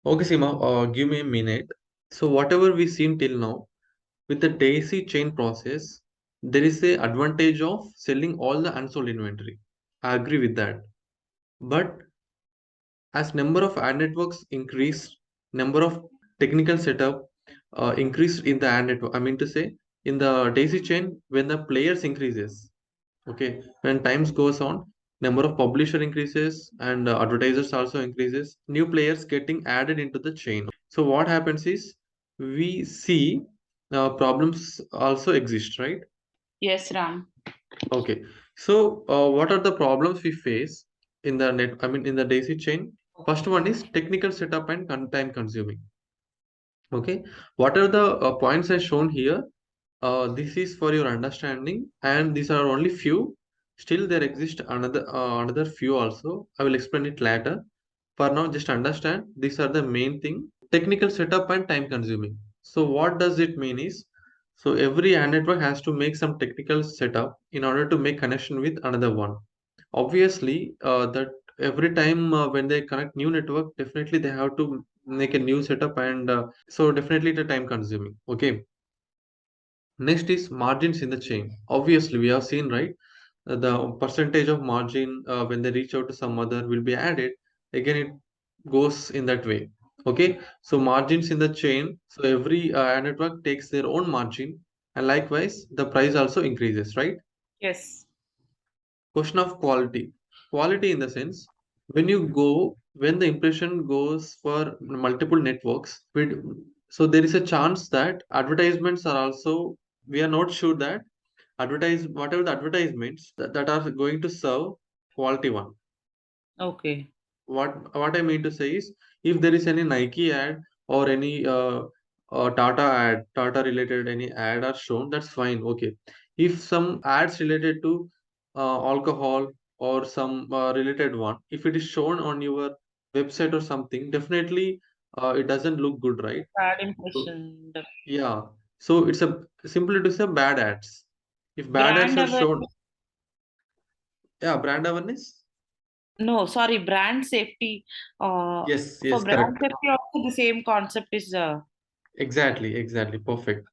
Okay, Seema, give me a minute. So whatever we've seen till now, with the daisy chain process, there is a advantage of selling all the unsold inventory. I agree with that. But as number of ad networks increase, number of technical setup increased in the ad network. I mean to say, in the daisy chain, when the players increases, okay, when times goes on, number of publisher increases and advertisers also increases, new players getting added into the chain. So what happens is we see problems also exist, right? Yes, Ram. Okay. So what are the problems we face in the net, I mean in the daisy chain? First one is technical setup and time consuming. Okay, what are the points I shown here? This is for your understanding, and these are only few. Still, there exist another few also. I will explain it later. For now, just understand these are the main thing. Technical setup and time consuming. So, what does it mean is, so every ad network has to make some technical setup in order to make connection with another one. Obviously, that every time when they connect new network, definitely they have to make a new setup, and so definitely the time consuming. Okay. Next is margins in the chain. Obviously, we have seen, right? The percentage of margin when they reach out to some other will be added. Again, it goes in that way. Okay, so margins in the chain. So every network takes their own margin, and likewise, the price also increases, right? Yes. Question of quality. Quality in the sense when the impression goes for multiple networks, so there is a chance that advertisements are also, we are not sure that whatever the advertisements that are going to serve quality one. Okay. What I mean to say is, if there is any Nike ad or any Tata related any ad are shown, that's fine. Okay. If some ads related to alcohol or some related one, if it is shown on your website or something, definitely it doesn't look good, right? Bad So, impression. The yeah. So it's a simply to say bad ads. If bad ads brand are shown, awareness. yeah, brand awareness. No, sorry, brand safety. Yes, For yes, brand correct. safety, also the same concept is. Exactly, perfect.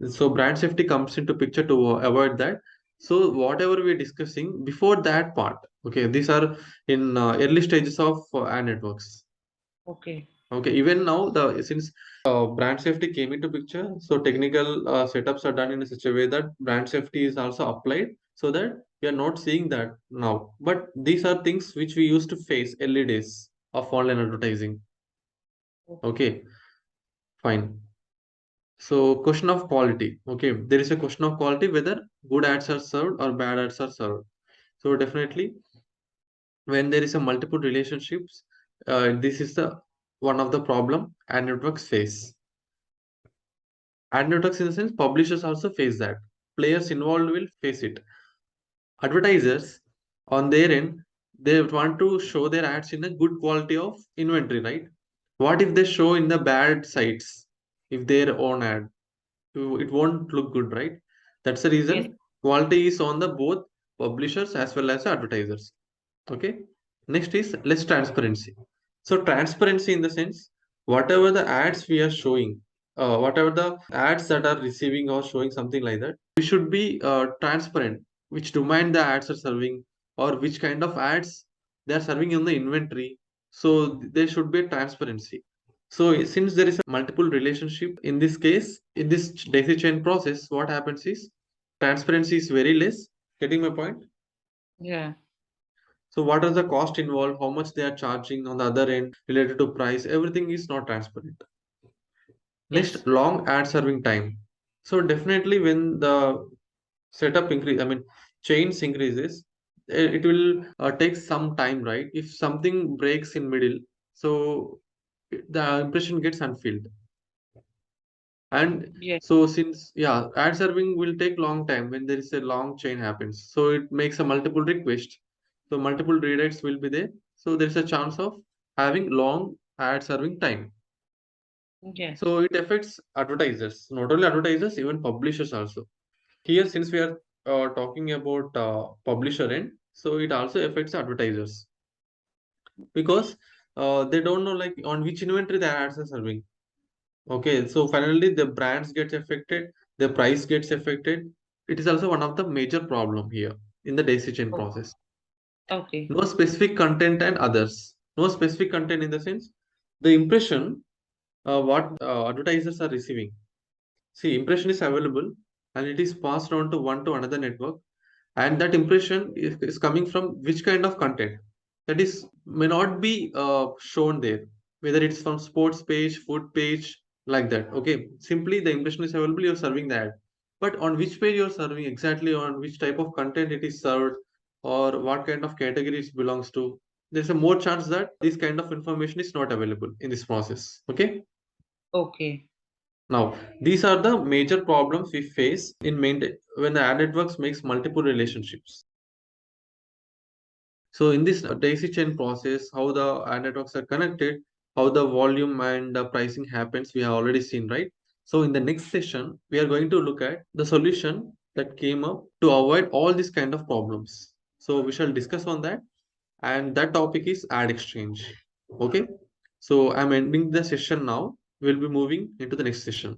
So brand safety comes into picture to avoid that. So whatever we're discussing before that part, okay, these are in early stages of ad networks. Okay. Okay, even now the since brand safety came into picture, so technical setups are done in such a way that brand safety is also applied, so that we are not seeing that now. But these are things which we used to face early days of online advertising. Okay, fine. So question of quality. Okay, there is a question of quality whether good ads are served or bad ads are served. So definitely when there is a multiple relationships, this is the one of the problem ad networks face. Ad networks in the sense publishers also face that. Players involved will face it. Advertisers on their end, they want to show their ads in a good quality of inventory, right? What if they show in the bad sites, if their own ad? It won't look good, right? That's the Yes. reason quality is on the both publishers as well as advertisers. Okay. Next is less transparency. So transparency in the sense, whatever the ads we are showing, whatever the ads that are receiving or showing something like that, we should be transparent. Which domain the ads are serving, or which kind of ads they are serving in the inventory. So there should be a transparency. So since there is a multiple relationship in this case, in this daisy chain process, what happens is transparency is very less. Getting my point? Yeah. So what are the cost involved, how much they are charging on the other end related to price, everything is not transparent. Yes. Next, long ad serving time. So definitely when the setup increase, I mean chains increases, it will take some time, right? If something breaks in middle, so the impression gets unfilled. And Yes. so since yeah, ad serving will take long time when there is a long chain happens. So it makes a multiple request. So multiple redirects will be there. So there is a chance of having long ad serving time. Yes. So it affects advertisers, not only advertisers, even publishers also. Here, since we are talking about publisher end, so it also affects advertisers because they don't know like on which inventory the ads are serving. Okay, so finally the brands gets affected, the price gets affected. It is also one of the major problem here in the daisy chain Oh, process. okay. No specific content and others. No specific content in the sense the impression what advertisers are receiving. See, impression is available and it is passed on to one to another network, and that impression is coming from which kind of content that is may not be shown there, whether it's from sports page, food page, like that. Okay, simply the impression is available, you're serving the ad, but on which page you're serving exactly, on which type of content it is served, or what kind of categories belongs to, there's a more chance that this kind of information is not available in this process. Okay, Okay. now these are the major problems we face in maintain when the ad networks makes multiple relationships. So in this daisy chain process, how the ad networks are connected, how the volume and the pricing happens, we have already seen, right? So in the next session, we are going to look at the solution that came up to avoid all these kind of problems. So we shall discuss on that, and that topic is ad exchange. Okay. So I'm ending the session now. We'll be moving into the next session.